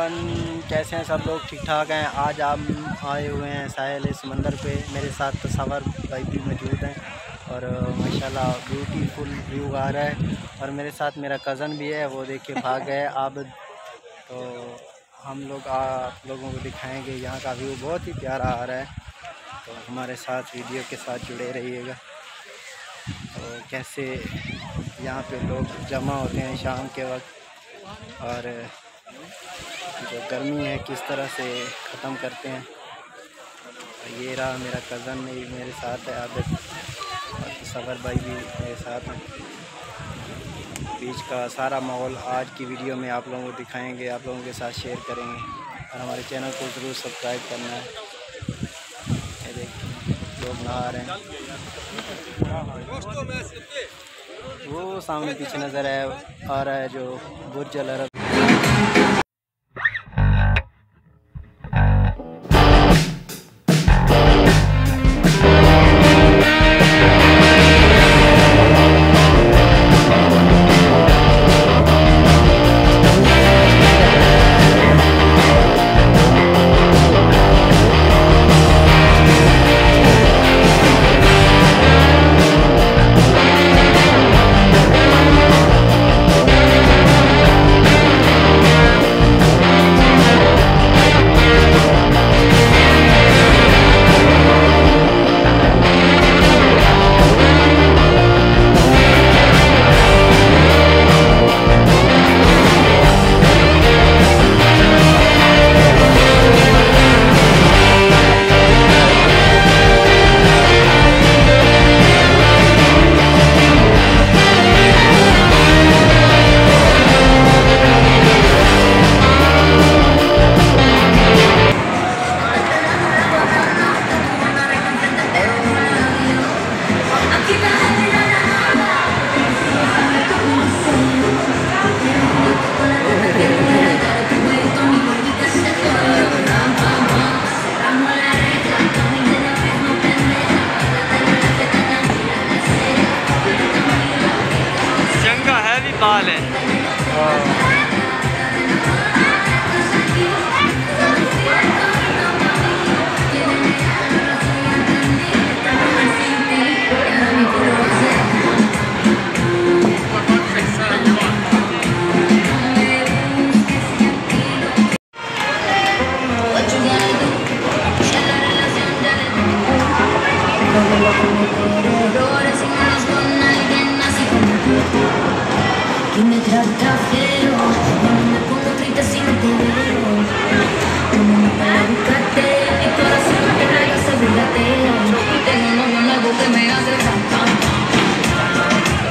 Everyone, कैसे हैं सब लोग? ठीक ठाक हैं। आज हम आए हुए हैं साहिल समंदर पे। मेरे साथ तस्वर भाई भी मौजूद हैं और माशाल्लाह ब्यूटीफुल व्यू आ रहा है। और मेरे साथ मेरा कज़न भी है, वो देख के भाग गए आबिद। तो हम लोग आप लोगों को दिखाएंगे यहाँ का व्यू, बहुत ही प्यारा आ रहा है। तो हमारे साथ वीडियो के साथ जुड़े रहिएगा। तो कैसे यहाँ पे लोग जमा होते हैं शाम के वक्त, और जो गर्मी है किस तरह से ख़त्म करते हैं। ये रहा मेरा कज़न भी मेरे साथ है, आबिद, और सफ़र भाई भी मेरे साथ हैं। बीच का सारा माहौल आज की वीडियो में आप लोगों को दिखाएंगे, आप लोगों के साथ शेयर करेंगे। और हमारे चैनल को ज़रूर सब्सक्राइब करना है। ये देखिए लोग नहा रहे हैं। वो सामने पीछे नज़र आ रहा है जो बुर्ज अल अरब